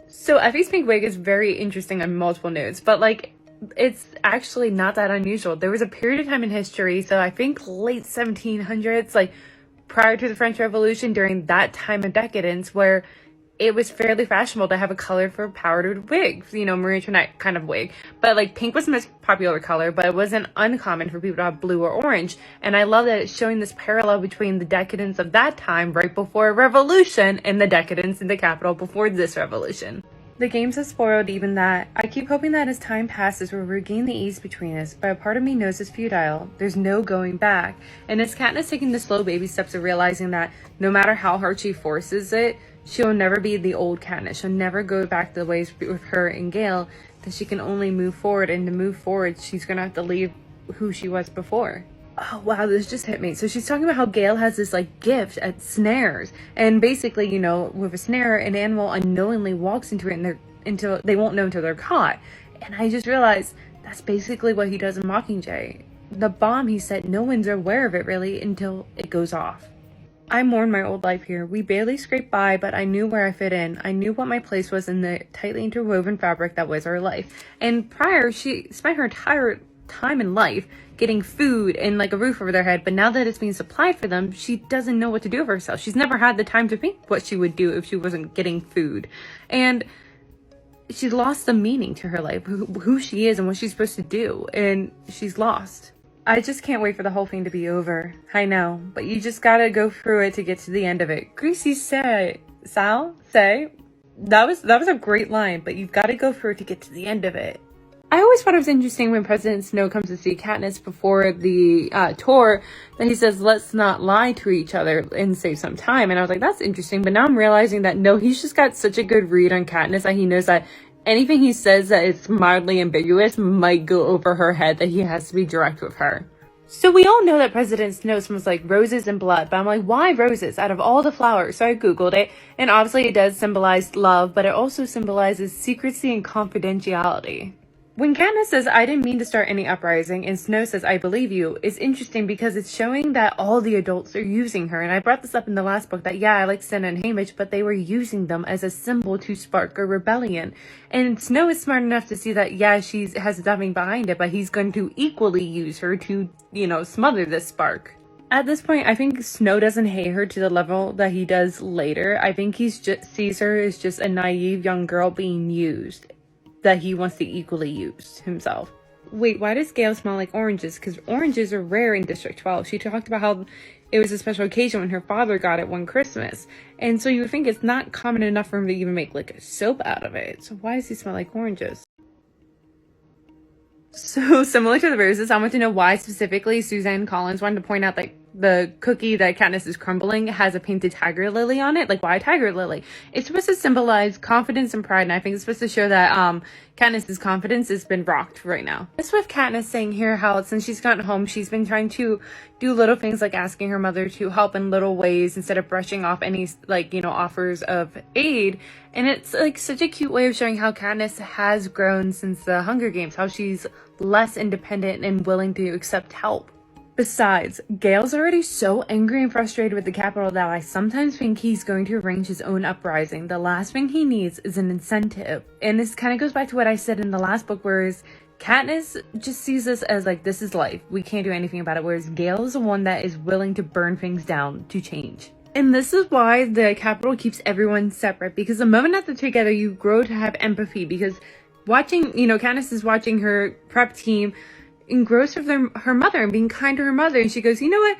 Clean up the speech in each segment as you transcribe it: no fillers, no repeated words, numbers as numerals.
So Effie's pink wig is very interesting on multiple notes, but like it's actually not that unusual. There was a period of time in history, so I think late 1700s, like prior to the French Revolution, during that time of decadence, where it was fairly fashionable to have a colorful powdered wig, you know, Marie Antoinette kind of wig. But like pink was the most popular color, but it wasn't uncommon for people to have blue or orange. And I love that it's showing this parallel between the decadence of that time right before a revolution and the decadence in the capital before this revolution. The games have spoiled even that. I keep hoping that as time passes we'll regain the ease between us, but a part of me knows it's futile. There's no going back. And it's Katniss taking the slow baby steps of realizing that no matter how hard she forces it, she'll never be the old Katniss. She'll never go back to the ways with her and Gale, that she can only move forward, and to move forward she's gonna have to leave who she was before. Oh wow, this just hit me. So she's talking about how Gale has this like gift at snares, and basically, you know, with a snare, an animal unknowingly walks into it, and until they won't know until they're caught. And I just realized that's basically what he does in Mockingjay. The bomb he set, no one's aware of it really until it goes off. I mourn my old life here. We barely scraped by, but I knew where I fit in. I knew what my place was in the tightly interwoven fabric that was our life. And prior, she spent her entire time in life getting food and like a roof over their head, but now that it's being supplied for them, she doesn't know what to do with herself. She's never had the time to think what she would do if she wasn't getting food, and she's lost the meaning to her life, who she is and what she's supposed to do, and she's lost. I just can't wait for the whole thing to be over. I know, but you just gotta go through it to get to the end of it. Greasy say that was a great line, but you've got to go through it to get to the end of it. I always thought it was interesting when President Snow comes to see Katniss before the tour, that he says, let's not lie to each other and save some time. And I was like, that's interesting. But now I'm realizing that no, he's just got such a good read on Katniss that he knows that anything he says that is mildly ambiguous might go over her head, that he has to be direct with her. So we all know that President Snow smells like roses and blood, but I'm like, why roses out of all the flowers? So I Googled it, and obviously it does symbolize love, but it also symbolizes secrecy and confidentiality. When Katniss says, I didn't mean to start any uprising, and Snow says, I believe you, it's interesting because it's showing that all the adults are using her. And I brought this up in the last book that, yeah, I like Senna and Haymitch, but they were using them as a symbol to spark a rebellion. And Snow is smart enough to see that, yeah, she has nothing behind it, but he's going to equally use her to, you know, smother this spark. At this point, I think Snow doesn't hate her to the level that he does later. I think he sees her as just a naive young girl being used, that he wants to equally use himself. Wait, why does Gale smell like oranges? Because oranges are rare in District 12. She talked about how it was a special occasion when her father got it one Christmas. And so you would think it's not common enough for him to even make like a soap out of it. So why does he smell like oranges? So similar to the roses, I want to know why specifically Suzanne Collins wanted to point out that the cookie that Katniss is crumbling has a painted tiger lily on it. Like, why tiger lily? It's supposed to symbolize confidence and pride, and I think it's supposed to show that Katniss's confidence has been rocked right now. This with Katniss saying here how since she's gotten home, she's been trying to do little things like asking her mother to help in little ways instead of brushing off any, like, you know, offers of aid. And it's like such a cute way of showing how Katniss has grown since the Hunger Games, how she's less independent and willing to accept help. Besides, Gale's already so angry and frustrated with the Capitol that I sometimes think he's going to arrange his own uprising. The last thing he needs is an incentive. And this kind of goes back to what I said in the last book, whereas Katniss just sees this as like, this is life. We can't do anything about it. Whereas Gale is the one that is willing to burn things down to change. And this is why the Capitol keeps everyone separate. Because the moment that they're together, you grow to have empathy. Because watching, you know, Katniss is watching her prep team engrossed with her mother and being kind to her mother, and she goes, you know what,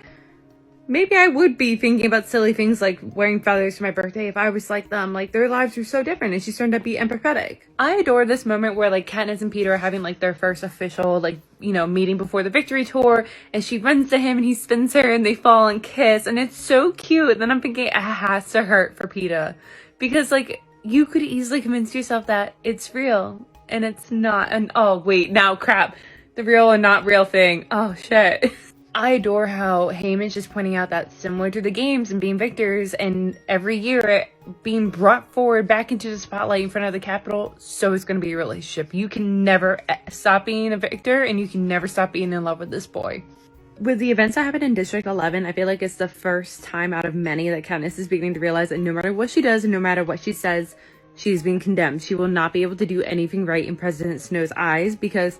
maybe I would be thinking about silly things like wearing feathers for my birthday if I was like them. Like, their lives are so different, and she's starting to be empathetic. I adore this moment where like Katniss and Peter are having like their first official, like, you know, meeting before the victory tour, and she runs to him and he spins her and they fall and kiss, and it's so cute. And then I'm thinking it has to hurt for Peter, because like you could easily convince yourself that it's real and it's not. And oh wait, now crap, the real and not real thing. Oh shit. I adore how Haymitch is pointing out that similar to the games and being victors, and every year being brought forward back into the spotlight in front of the Capitol, so it's going to be a relationship. You can never stop being a victor, and you can never stop being in love with this boy. With the events that happened in District 11, I feel like it's the first time out of many that Katniss is beginning to realize that no matter what she does and no matter what she says, she's been condemned. She will not be able to do anything right in President Snow's eyes because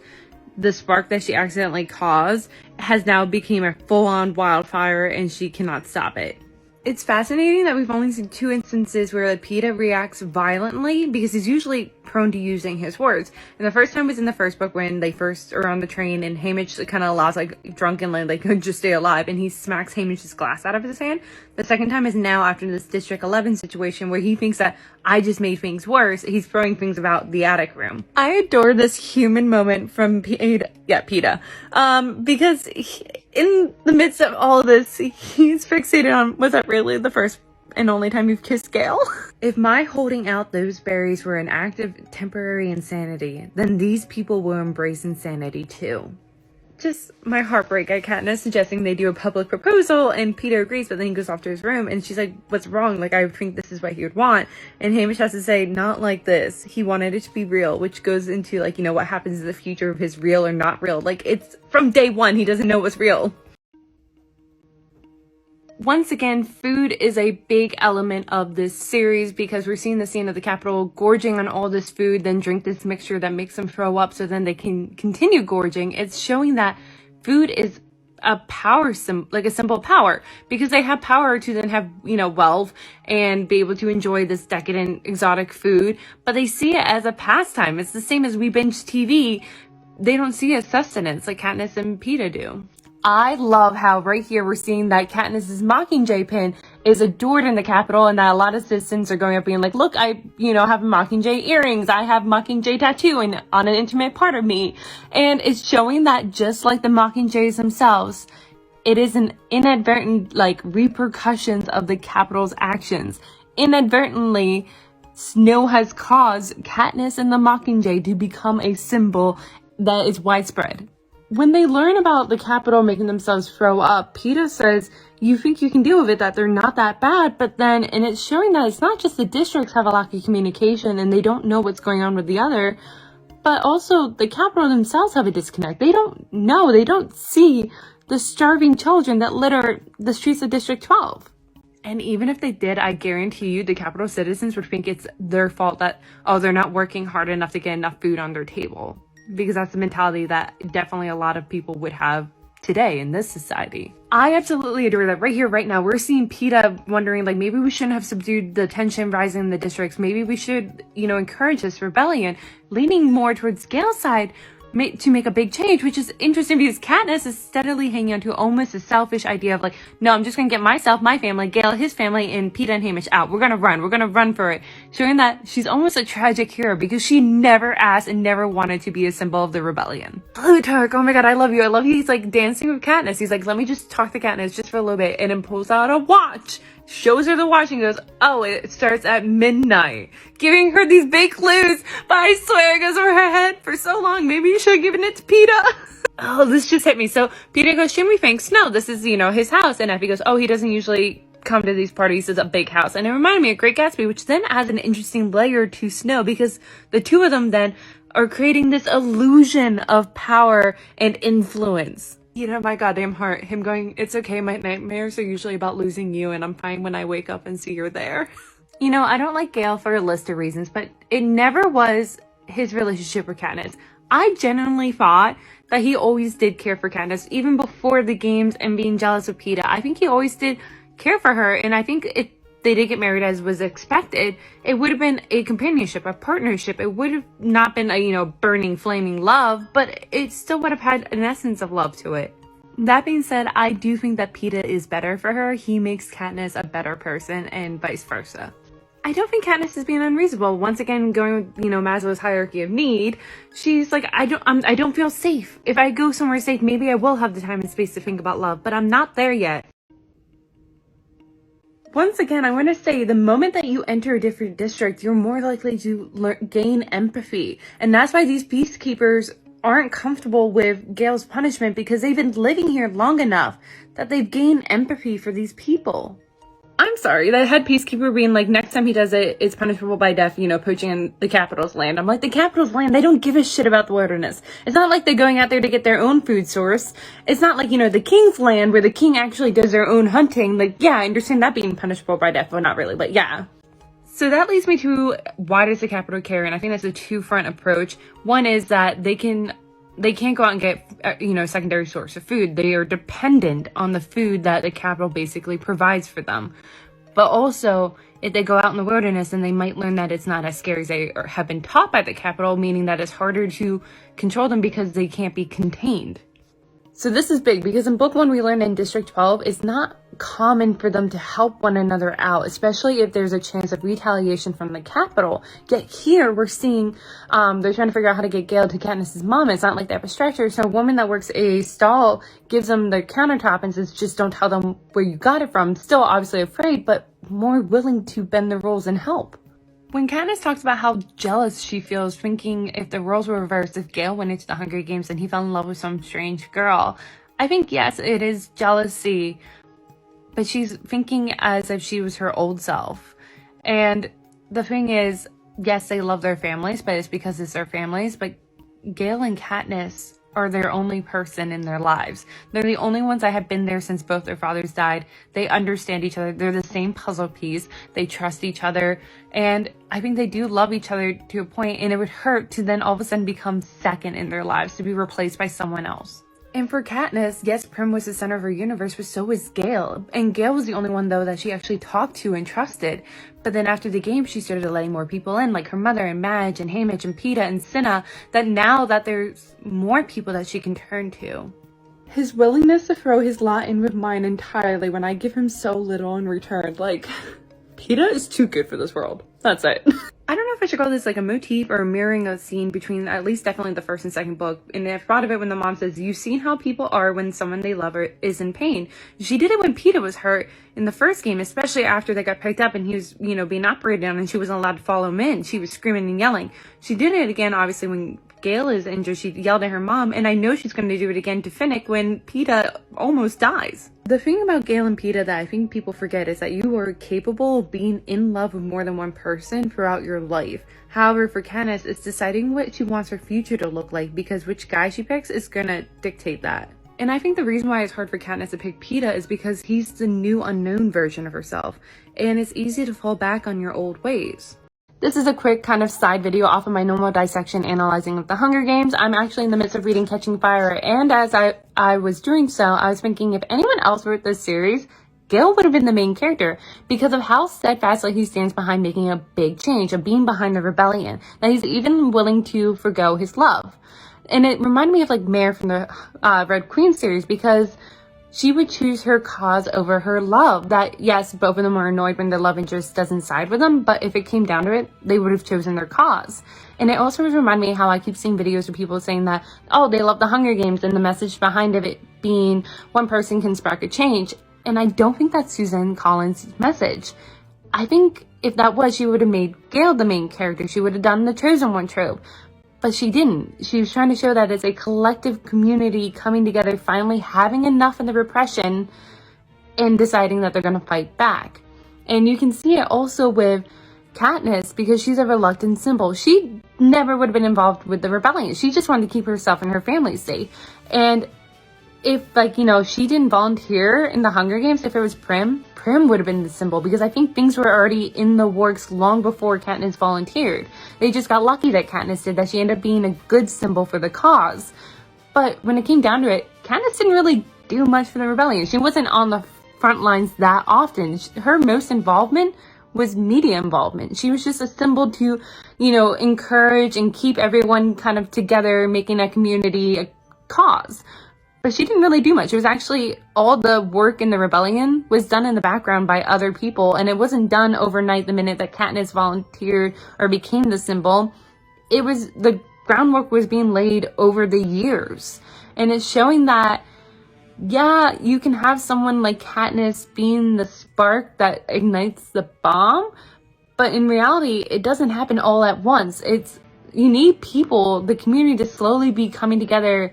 the spark that she accidentally caused has now become a full-on wildfire and she cannot stop it. It's fascinating that we've only seen 2 instances where Peeta reacts violently because he's usually prone to using his words. And the first time was in the first book when they first are on the train and Hamish kind of allows drunkenly just stay alive and he smacks Hamish's glass out of his hand. The second time is now after this District 11 situation where he thinks that I just made things worse. He's throwing things about the attic room. I adore this human moment from Peeta, because in the midst of all of this, he's fixated on, was that really the first and only time you've kissed Gale? If my holding out those berries were an act of temporary insanity, then these people will embrace insanity too. Just my heartbreak at Katniss suggesting they do a public proposal, and Peeta agrees, but then he goes off to his room, and she's like, what's wrong? I think this is what he would want. And Hamish has to say, not like this. He wanted it to be real, which goes into, what happens in the future of his real or not real. It's from day one, he doesn't know what's real. Once again, food is a big element of this series because we're seeing the scene of the Capitol gorging on all this food, then drink this mixture that makes them throw up so then they can continue gorging. It's showing that food is a power a symbol of power because they have power to then have, wealth and be able to enjoy this decadent, exotic food, but they see it as a pastime. It's the same as we binge TV. They don't see it as sustenance like Katniss and Peeta do. I love how right here we're seeing that Katniss's Mockingjay pin is adored in the Capitol and that a lot of citizens are going up being like, look, I, have Mockingjay earrings. I have Mockingjay tattoo on an intimate part of me. And it's showing that just like the Mockingjays themselves, it is an inadvertent, repercussions of the Capitol's actions. Inadvertently, Snow has caused Katniss and the Mockingjay to become a symbol that is widespread. When they learn about the Capitol making themselves throw up, Peeta says, you think you can deal with it, that they're not that bad, and it's showing that it's not just the districts have a lack of communication and they don't know what's going on with the other, but also the Capitol themselves have a disconnect. They don't know, they don't see the starving children that litter the streets of District 12. And even if they did, I guarantee you the Capitol citizens would think it's their fault that, they're not working hard enough to get enough food on their table. Because that's the mentality that definitely a lot of people would have today in this society. I absolutely adore that. Right here, right now, we're seeing Peeta wondering, maybe we shouldn't have subdued the tension rising in the districts. Maybe we should, encourage this rebellion, leaning more towards Gale's side to make a big change, which is interesting because Katniss is steadily hanging on to almost a selfish idea of no, I'm just going to get myself, my family, Gale, his family, and Peeta and Hamish out. We're going to run for it. Showing that she's almost a tragic hero because she never asked and never wanted to be a symbol of the rebellion. Plutarch, oh my god, I love you. He's dancing with Katniss. He's let me just talk to Katniss just for a little bit, and then pulls out a watch. Shows her the watch and goes, it starts at midnight. Giving her these big clues, but I swear it goes over her head for so long. Maybe you should have given it to Peeta. This just hit me. So Peeta goes, Jimmy thinks, no, this is, his house. And Effie goes, he doesn't usually come to these parties. It's a big house. And it reminded me of Great Gatsby, which then adds an interesting layer to Snow because the two of them then are creating this illusion of power and influence. My goddamn heart, him going, it's okay, my nightmares are usually about losing you and I'm fine when I wake up and see you're there. I don't like Gale for a list of reasons, but it never was his relationship with Katniss. I genuinely thought that he always did care for Katniss, even before the games and being jealous of Peeta. I think he always did care for her, and I think if they did get married as was expected, it would have been a companionship, a partnership. It would have not been a, burning, flaming love, but it still would have had an essence of love to it. That being said, I do think that Peeta is better for her. He makes Katniss a better person and vice versa. I don't think Katniss is being unreasonable. Once again, going with, Maslow's hierarchy of need, she's like, I don't feel safe. If I go somewhere safe, maybe I will have the time and space to think about love, but I'm not there yet. Once again, I want to say the moment that you enter a different district, you're more likely to gain empathy. And that's why these peacekeepers aren't comfortable with Gale's punishment because they've been living here long enough that they've gained empathy for these people. I'm sorry, that head peacekeeper being next time he does it, it's punishable by death, poaching in the Capitol's land. I'm the Capitol's land, they don't give a shit about the wilderness. It's not like they're going out there to get their own food source. It's not like, the king's land where the king actually does their own hunting. Yeah, I understand that being punishable by death, well, not really, but yeah. So that leads me to, why does the Capitol care? And I think that's a two-front approach. One is that they can't go out and get, secondary source of food. They are dependent on the food that the Capitol basically provides for them. But also, if they go out in the wilderness, then they might learn that it's not as scary as they have been taught by the Capitol, meaning that it's harder to control them because they can't be contained. So this is big, because in book 1 we learned in District 12, it's not common for them to help one another out, especially if there's a chance of retaliation from the Capitol. Yet here we're seeing they're trying to figure out how to get Gale to Katniss's mom. It's not like they have a stretcher, so a woman that works a stall gives them the countertop and says, just don't tell them where you got it from. Still obviously afraid, but more willing to bend the rules and help. When Katniss talks about how jealous she feels, thinking if the roles were reversed, if Gale went into the Hunger Games and he fell in love with some strange girl, I think, yes, it is jealousy, but she's thinking as if she was her old self. And the thing is, yes, they love their families, but it's because it's their families, but Gale and Katniss are their only person in their lives. They're the only ones that have been there since both their fathers died. They understand each other. They're the same puzzle piece. They trust each other. And I think they do love each other to a point, and it would hurt to then all of a sudden become second in their lives, to be replaced by someone else. And for Katniss, yes, Prim was the center of her universe, but so was Gale. And Gale was the only one, though, that she actually talked to and trusted. But then after the game, she started letting more people in, like her mother and Madge and Haymitch and Peeta and Cinna, that now that there's more people that she can turn to. His willingness to throw his lot in with mine entirely when I give him so little in return, like, Peeta is too good for this world. That's it. I don't know if I should call this like a motif or mirroring a scene between at least definitely the first and second book. And I thought of it when the mom says, you've seen how people are when someone they love is in pain. She did it when Peeta was hurt in the first game, especially after they got picked up and he was, being operated on and she wasn't allowed to follow him in. She was screaming and yelling. She did it again, obviously, when Gale is injured. She yelled at her mom, and I know she's going to do it again to Finnick when Peeta almost dies. The thing about Gale and Peeta that I think people forget is that you are capable of being in love with more than one person throughout your life. However, for Katniss, it's deciding what she wants her future to look like, because which guy she picks is going to dictate that. And I think the reason why it's hard for Katniss to pick Peeta is because he's the new unknown version of herself, and it's easy to fall back on your old ways. This is a quick kind of side video off of my normal dissection analyzing of the Hunger Games. I'm actually in the midst of reading Catching Fire, and as I was doing so, I was thinking if anyone else wrote this series, Gale would have been the main character because of how steadfastly he stands behind making a big change, of being behind the rebellion, that he's even willing to forgo his love. And it reminded me of like Mare from the Red Queen series, because she would choose her cause over her love. That, yes, both of them are annoyed when their love interest doesn't side with them, but if it came down to it, they would have chosen their cause. And it also reminded me how I keep seeing videos of people saying that, oh, they love the Hunger Games, and the message behind it being one person can spark a change. And I don't think that's Suzanne Collins' message. I think if that was, she would have made Gale the main character. She would have done the Chosen One trope. But she didn't. She was trying to show that it's a collective community coming together, finally having enough of the repression and deciding that they're going to fight back. And you can see it also with Katniss, because she's a reluctant symbol. She never would have been involved with the rebellion. She just wanted to keep herself and her family safe. And if, she didn't volunteer in the Hunger Games, if it was Prim would have been the symbol, because I think things were already in the works long before Katniss volunteered. They just got lucky that Katniss did, that she ended up being a good symbol for the cause. But when it came down to it, Katniss didn't really do much for the rebellion. She wasn't on the front lines that often. Her most involvement was media involvement. She was just a symbol to, encourage and keep everyone kind of together, making a community a cause. But she didn't really do much. It was actually all the work in the rebellion was done in the background by other people, and it wasn't done overnight the minute that Katniss volunteered or became the symbol. It was, the groundwork was being laid over the years. And it's showing that, yeah, you can have someone like Katniss being the spark that ignites the bomb, but in reality, it doesn't happen all at once. You need people, the community, to slowly be coming together,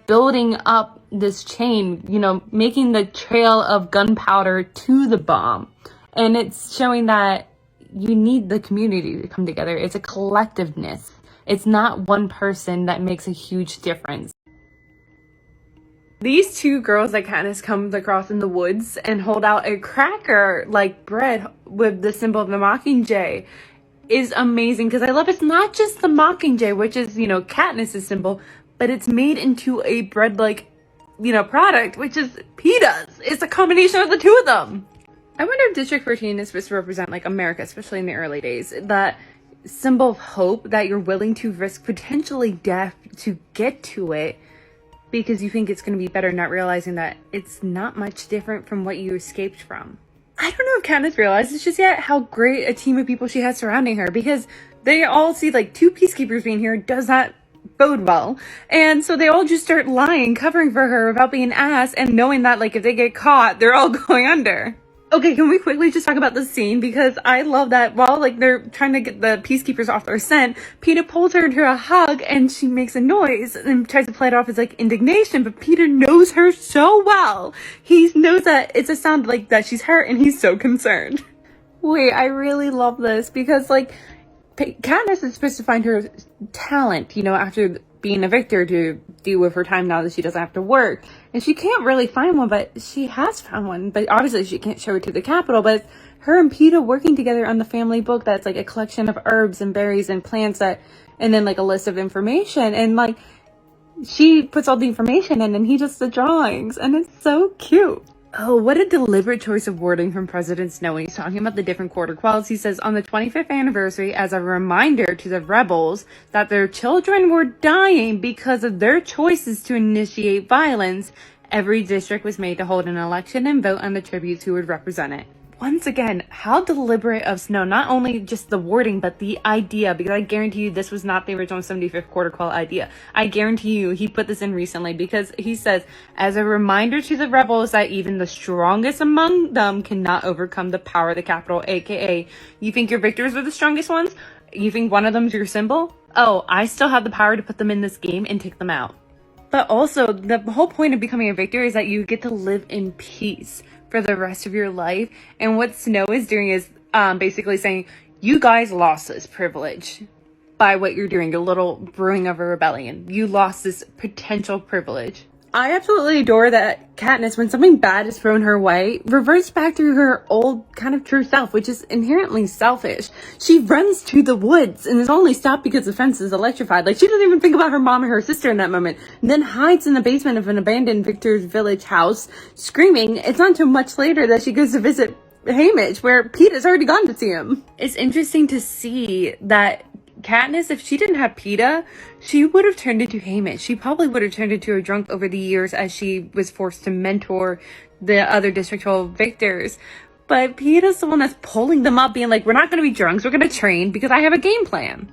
building up this chain, making the trail of gunpowder to the bomb. And it's showing that you need the community to come together. It's a collectiveness. It's not one person that makes a huge difference. These two girls that Katniss comes across in the woods and hold out a cracker like bread with the symbol of the Mockingjay is amazing, because I love it's not just the Mockingjay, which is, Katniss's symbol, but it's made into a bread like, product, which is pitas. It's a combination of the two of them. I wonder if District 14 is supposed to represent like America, especially in the early days. That symbol of hope that you're willing to risk potentially death to get to it, because you think it's going to be better, not realizing that it's not much different from what you escaped from. I don't know if Katniss realizes just yet how great a team of people she has surrounding her, because they all see like 2 peacekeepers being here does not bode well. And so they all just start lying, covering for her without being asked, and knowing that like if they get caught, they're all going under. Okay, can we quickly just talk about the scene? Because I love that while like they're trying to get the peacekeepers off their scent, Peeta pulls her into a hug and she makes a noise and tries to play it off as like indignation, but Peeta knows her so well. He knows that it's a sound like that she's hurt, and he's so concerned. Wait, I really love this because like Katniss is supposed to find her talent, after being a victor, to deal with her time now that she doesn't have to work. And she can't really find one, but she has found one. But obviously she can't show it to the Capitol. But it's her and Peeta working together on the family book that's like a collection of herbs and berries and plants and then like a list of information. And like she puts all the information in and he does the drawings. And it's so cute. Oh, what a deliberate choice of wording from President Snow when he's talking about the different quarter quells. He says, on the 25th anniversary, as a reminder to the rebels that their children were dying because of their choices to initiate violence, every district was made to hold an election and vote on the tributes who would represent it. Once again, how deliberate of Snow, not only just the wording, but the idea, because I guarantee you this was not the original 75th quarter quell idea. I guarantee you he put this in recently, because he says, as a reminder to the rebels that even the strongest among them cannot overcome the power of the Capitol, aka, you think your victors are the strongest ones? You think one of them's your symbol? Oh, I still have the power to put them in this game and take them out. But also, the whole point of becoming a victor is that you get to live in peace for the rest of your life. And what Snow is doing is basically saying, you guys lost this privilege by what you're doing, a little brewing of a rebellion. You lost this potential privilege. I absolutely adore that Katniss, when something bad is thrown her way, reverts back to her old kind of true self, which is inherently selfish. She runs to the woods and is only stopped because the fence is electrified. Like, she doesn't even think about her mom or her sister in that moment. And then hides in the basement of an abandoned Victor's Village house, screaming. It's not until much later that she goes to visit Haymitch, where Peeta's already gone to see him. It's interesting to see that Katniss, if she didn't have Peeta, she would have turned into Haymitch. She probably would have turned into a drunk over the years as she was forced to mentor the other District 12 victors. But Peeta's the one that's pulling them up, being like, we're not going to be drunks, we're going to train because I have a game plan.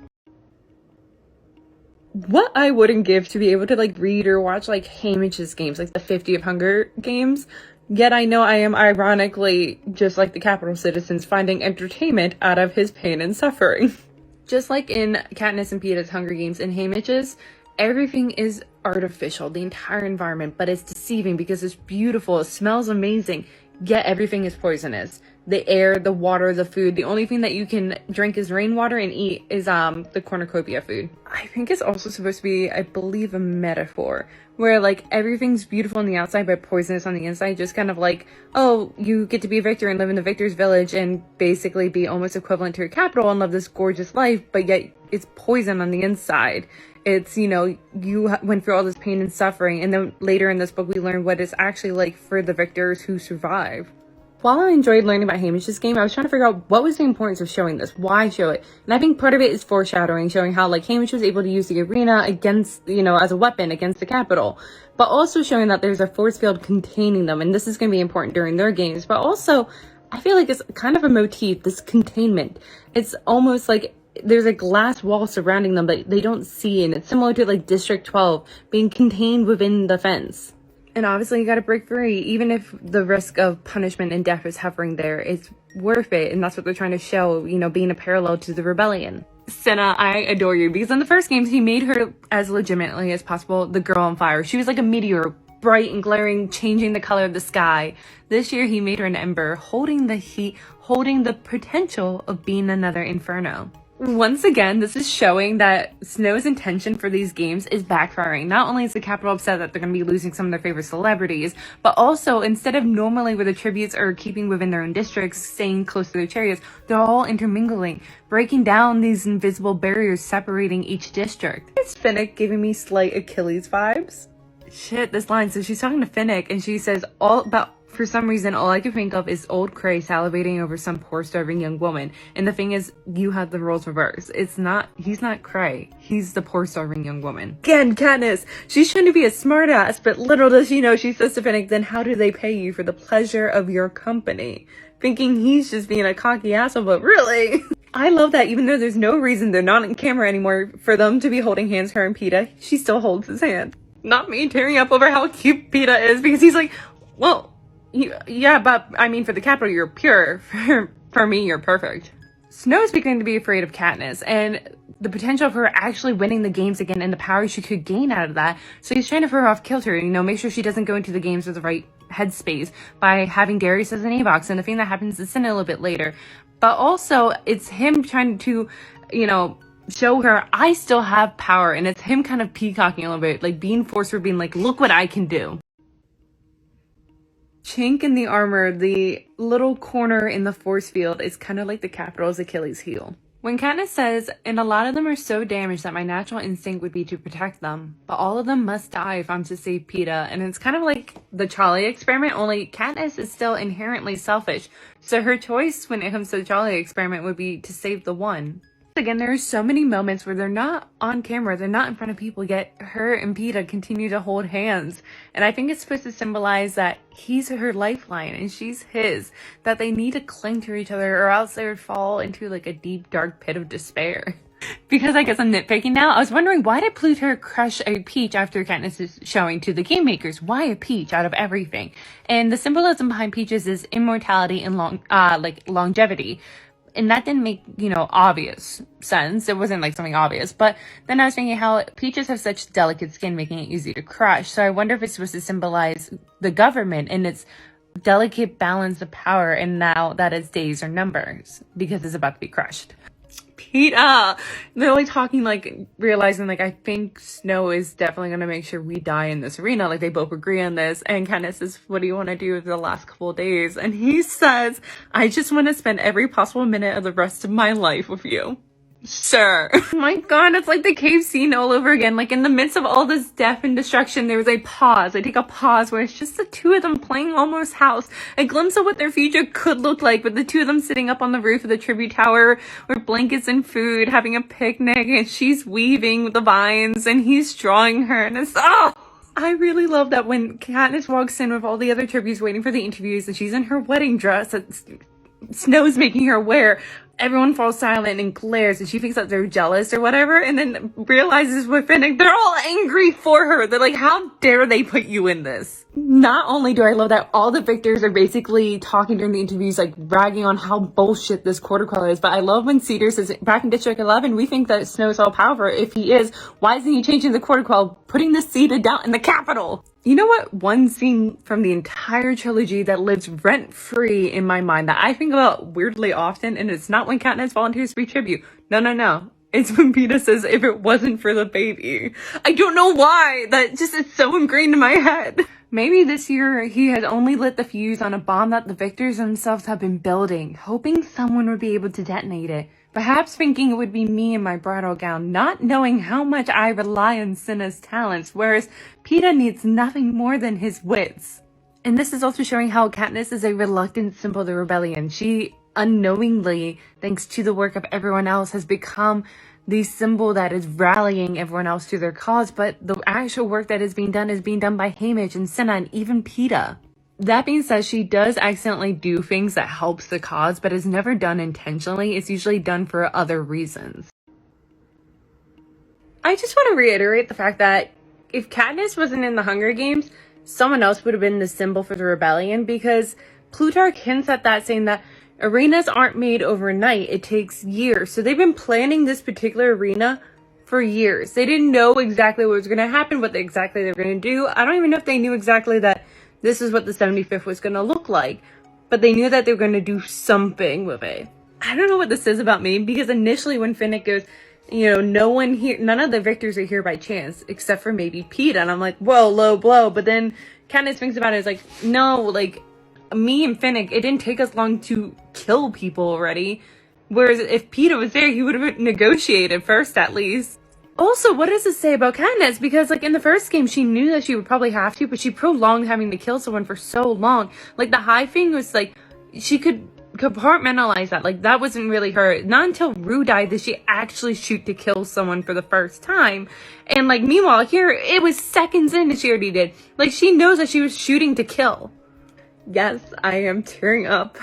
What I wouldn't give to be able to like read or watch like Haymitch's games, like the 50 of Hunger games. Yet I know I am ironically just like the Capitol citizens, finding entertainment out of his pain and suffering. Just like in Katniss and Peeta's Hunger Games and Haymitch's, everything is artificial, the entire environment, but it's deceiving because it's beautiful, it smells amazing, yet everything is poisonous. The air, the water, the food, the only thing that you can drink is rainwater and eat is the cornucopia food. I think it's also supposed to be, I believe, a metaphor where like everything's beautiful on the outside but poisonous on the inside, just kind of like, oh, you get to be a victor and live in the victor's village and basically be almost equivalent to your capital and live this gorgeous life, but yet it's poison on the inside. It's, you went through all this pain and suffering, and then later in this book we learn what it's actually like for the victors who survive. While I enjoyed learning about Haymitch's game, I was trying to figure out what was the importance of showing this. Why show it? And I think part of it is foreshadowing, showing how like Haymitch was able to use the arena against, as a weapon against the Capitol. But also showing that there's a force field containing them, and this is going to be important during their games. But also, I feel like it's kind of a motif, this containment. It's almost like there's a glass wall surrounding them that they don't see, and it's similar to like District 12 being contained within the fence. And obviously you gotta break free, even if the risk of punishment and death is hovering there, it's worth it, and that's what they're trying to show, being a parallel to the rebellion. Senna, I adore you, because in the first games he made her as legitimately as possible the girl on fire. She was like a meteor, bright and glaring, changing the color of the sky. This year he made her an ember, holding the heat, holding the potential of being another inferno. Once again, this is showing that Snow's intention for these games is backfiring. Not only is the Capitol upset that they're going to be losing some of their favorite celebrities, but also instead of normally where the tributes are keeping within their own districts, staying close to their chariots, they're all intermingling, breaking down these invisible barriers separating each district. It's Finnick giving me slight Achilles vibes. Shit, this line. So she's talking to Finnick and she says for some reason, all I can think of is old Cray salivating over some poor starving young woman. And the thing is, you have the roles reversed. He's not Cray. He's the poor starving young woman. Again, Katniss, she's trying to be a smartass, but little does she know, she says to Finnick, then how do they pay you for the pleasure of your company? Thinking he's just being a cocky asshole, but really? I love that even though there's no reason they're not on camera anymore for them to be holding hands, her and Peeta, she still holds his hand. Not me tearing up over how cute Peeta is, because he's like, well, yeah, but I mean, for the Capitol, you're pure. For me, you're perfect. Snow's beginning to be afraid of Katniss and the potential of her actually winning the games again and the power she could gain out of that. So he's trying to throw her off kilter, make sure she doesn't go into the games with the right headspace by having Darius as an AVOX, and the thing that happens is Sin a little bit later. But also, it's him trying to, show her I still have power, and it's him kind of peacocking a little bit, like being forced for being like, look what I can do. Chink in the armor, the little corner in the force field, is kind of like the Capitol's Achilles heel. When Katniss says, and a lot of them are so damaged that my natural instinct would be to protect them, but all of them must die if I'm to save Peeta, and it's kind of like the Charlie experiment, only Katniss is still inherently selfish, so her choice when it comes to the Charlie experiment would be to save the one. Again, there are so many moments where they're not on camera, they're not in front of people, yet her and Peeta continue to hold hands. And I think it's supposed to symbolize that he's her lifeline and she's his, that they need to cling to each other or else they would fall into like a deep, dark pit of despair. Because I guess I'm nitpicking now, I was wondering, why did Plutarch crush a peach after Katniss is showing to the game makers? Why a peach out of everything? And the symbolism behind peaches is immortality and longevity. And that didn't make, obvious sense. It wasn't like something obvious. But then I was thinking how peaches have such delicate skin, making it easy to crush. So I wonder if it's supposed to symbolize the government and its delicate balance of power, and now that its days are numbers because it's about to be crushed. Peeta! They're only talking, realizing, I think Snow is definitely going to make sure we die in this arena. They both agree on this. And Katniss says, what do you want to do with the last couple of days? And he says, I just want to spend every possible minute of the rest of my life with you. Sure. Oh my god, it's like the cave scene all over again. In the midst of all this death and destruction, there was a pause. I take a pause where it's just the two of them playing almost house. A glimpse of what their future could look like, with the two of them sitting up on the roof of the tribute tower with blankets and food, having a picnic, and she's weaving with the vines, and he's drawing her, and it's, I really love that when Katniss walks in with all the other tributes waiting for the interviews, and she's in her wedding dress that Snow's making her wear. Everyone falls silent and glares, and she thinks that they're jealous or whatever, and then realizes with Finnick, they're all angry for her. They're like, how dare they put you in this? Not only do I love that all the victors are basically talking during the interviews, bragging on how bullshit this quarter quell is, but I love when Cedar says, back in District 11, we think that Snow's all powerful. If he is, why isn't he changing the quarter quell, putting the seat down in the Capitol? You know what? One scene from the entire trilogy that lives rent-free in my mind that I think about weirdly often, and it's not when Katniss volunteers to be tribute. No. It's when Peeta says, if it wasn't for the baby. I don't know why. That just is so ingrained in my head. Maybe this year he has only lit the fuse on a bomb that the victors themselves have been building, hoping someone would be able to detonate it. Perhaps thinking it would be me in my bridal gown, not knowing how much I rely on Cinna's talents, whereas Peeta needs nothing more than his wits. And this is also showing how Katniss is a reluctant symbol of the rebellion. She unknowingly, thanks to the work of everyone else, has become the symbol that is rallying everyone else to their cause, but the actual work that is being done by Haymitch and Cinna and even Peeta. That being said, she does accidentally do things that helps the cause, but is never done intentionally. It's usually done for other reasons. I just want to reiterate the fact that if Katniss wasn't in the Hunger Games, someone else would have been the symbol for the rebellion, because Plutarch hints at that, saying that arenas aren't made overnight. It takes years. So they've been planning this particular arena for years. They didn't know exactly what was going to happen, what exactly they were going to do. I don't even know if they knew exactly that this is what the 75th was going to look like, but they knew that they were going to do something with it. I don't know what this says about me, because initially when Finnick goes, you know, no one here, none of the victors are here by chance, except for maybe Peeta. And I'm like, whoa, low blow. But then Katniss thinks about it, it's like, no, like, me and Finnick, it didn't take us long to kill people already. Whereas if Peeta was there, he would have negotiated first, at least. Also, what does this say about Katniss? Because, like, in the first game, she knew that she would probably have to, but she prolonged having to kill someone for so long. Like, the High thing was, like, she could compartmentalize that. Like, that wasn't really her. Not until Rue died did she actually shoot to kill someone for the first time. And, like, meanwhile, here, it was seconds in that she already did. Like, she knows that she was shooting to kill. Yes, I am tearing up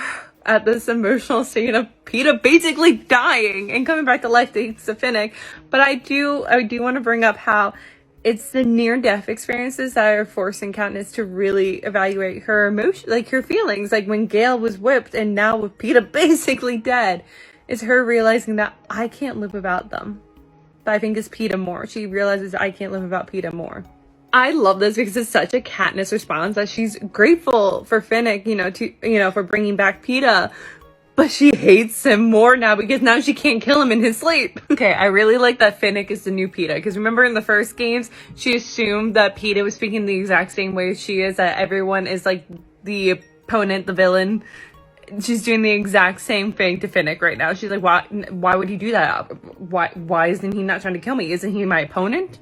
at this emotional scene of Peeta basically dying and coming back to life thanks to Finnick. But I do want to bring up how it's the near-death experiences that are forcing Katniss to really evaluate her emotion, like her feelings. Like when Gale was whipped and now with Peeta basically dead, is her realizing that I can't live without them. But I think it's Peeta more. She realizes I can't live without Peeta more. I love this because it's such a Katniss response that she's grateful for Finnick, for bringing back Peeta, but she hates him more now because now she can't kill him in his sleep. Okay, I really like that Finnick is the new Peeta, because remember in the first games, she assumed that Peeta was speaking the exact same way as she is, that everyone is like the opponent, the villain. She's doing the exact same thing to Finnick right now. She's like, why would he do that? Why isn't he not trying to kill me? Isn't he my opponent?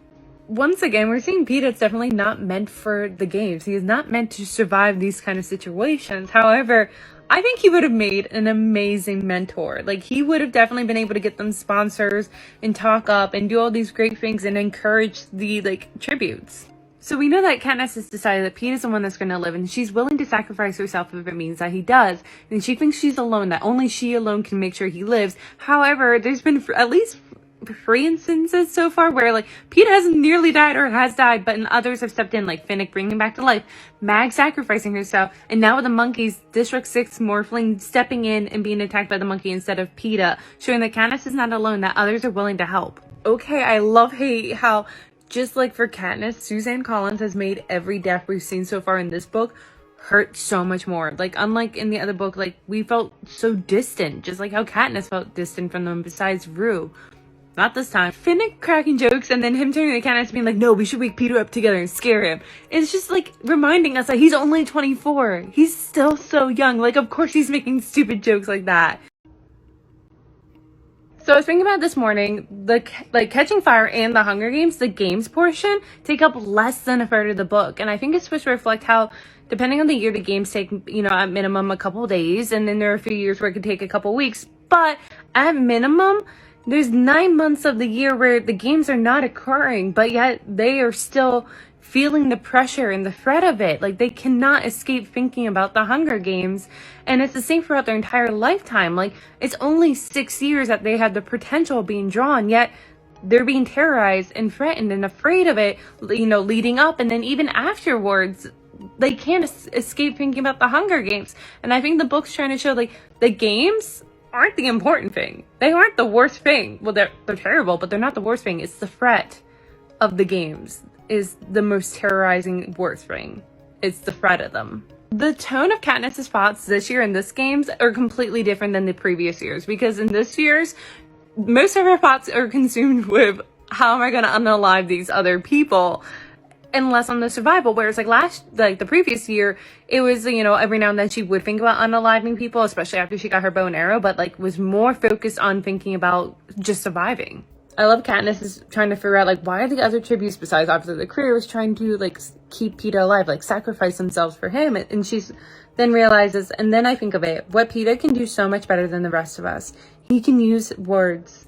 Once again, we're seeing Peeta's definitely not meant for the games. He is not meant to survive these kind of situations. However, I think he would have made an amazing mentor. Like, he would have definitely been able to get them sponsors and talk up and do all these great things and encourage the, like, tributes. So we know that Katniss has decided that Peeta's the one that's going to live, and she's willing to sacrifice herself if it means that he does. And she thinks she's alone, that only she alone can make sure he lives. However, there's been at least 3 instances so far where, like, Peeta hasn't nearly died or has died, but others have stepped in, like Finnick bringing him back to life, Mag sacrificing herself, and now with the monkeys, District 6 Morphling stepping in and being attacked by the monkey instead of Peeta, showing that Katniss is not alone, that others are willing to help. Okay, I love how, just like for Katniss, Suzanne Collins has made every death we've seen so far in this book hurt so much more. Like, unlike in the other book, like, we felt so distant, just like how Katniss felt distant from them besides Rue. Not this time. Finnick cracking jokes and then him turning to Katniss being like, no, we should wake Peeta up together and scare him. It's just like reminding us that he's only 24. He's still so young. Like, of course he's making stupid jokes like that. So I was thinking about this morning, Catching Fire and the Hunger Games, the games portion, take up less than a third of the book. And I think it's supposed to reflect how, depending on the year, the games take, at minimum a couple days. And then there are a few years where it could take a couple weeks. But at minimum, there's 9 months of the year where the games are not occurring, but yet they are still feeling the pressure and the threat of it. Like, they cannot escape thinking about the Hunger Games. And it's the same throughout their entire lifetime. Like, it's only 6 years that they had the potential of being drawn, yet they're being terrorized and threatened and afraid of it, leading up. And then even afterwards, they can't escape thinking about the Hunger Games. And I think the book's trying to show, like, the games aren't the important thing. They aren't the worst thing. Well, they're terrible, but they're not the worst thing. It's the threat of the games is the most terrorizing worst thing. It's the threat of them. The tone of Katniss's thoughts this year in this games are completely different than the previous years, because in this year's, most of her thoughts are consumed with how am I going to unalive these other people, and less on the survival. Whereas the previous year, it was, every now and then she would think about unaliving people, especially after she got her bow and arrow, but was more focused on thinking about just surviving. I love Katniss is trying to figure out, why are the other tributes besides obviously the careers trying to, keep Peeta alive, sacrifice themselves for him. And she's then realizes, and then I think of it, what Peeta can do so much better than the rest of us. He can use words.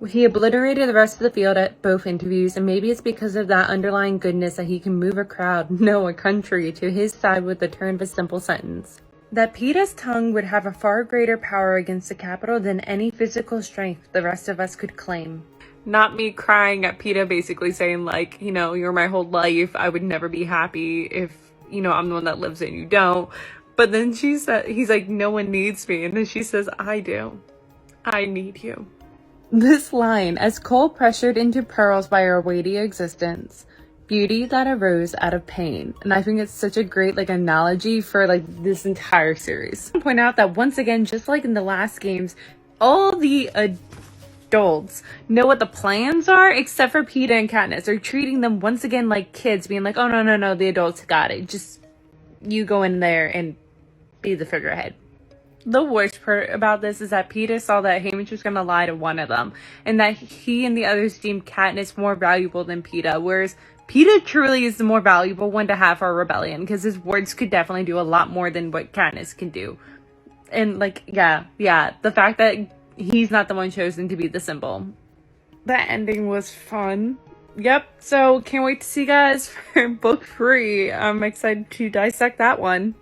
He obliterated the rest of the field at both interviews, and maybe it's because of that underlying goodness that he can move a crowd, no, a country, to his side with the turn of a simple sentence. That Peeta's tongue would have a far greater power against the Capitol than any physical strength the rest of us could claim. Not me crying at Peeta basically saying, you're my whole life, I would never be happy if, I'm the one that lives and you don't. But then he's like, no one needs me, and then she says, I do. I need you. This line, as coal pressured into pearls by our weighty existence, beauty that arose out of pain. And I think it's such a great analogy for this entire series. I point out that once again, just like in the last games, all the adults know what the plans are, except for Peeta and Katniss. They're treating them once again like kids, being like, oh, no, the adults got it. Just, you go in there and be the figurehead. The worst part about this is that Peeta saw that Haymitch was going to lie to one of them, and that he and the others deemed Katniss more valuable than Peeta, whereas Peeta truly is the more valuable one to have for a rebellion, because his words could definitely do a lot more than what Katniss can do. And, like, yeah, the fact that he's not the one chosen to be the symbol. That ending was fun. Yep, so can't wait to see you guys for book 3. I'm excited to dissect that one.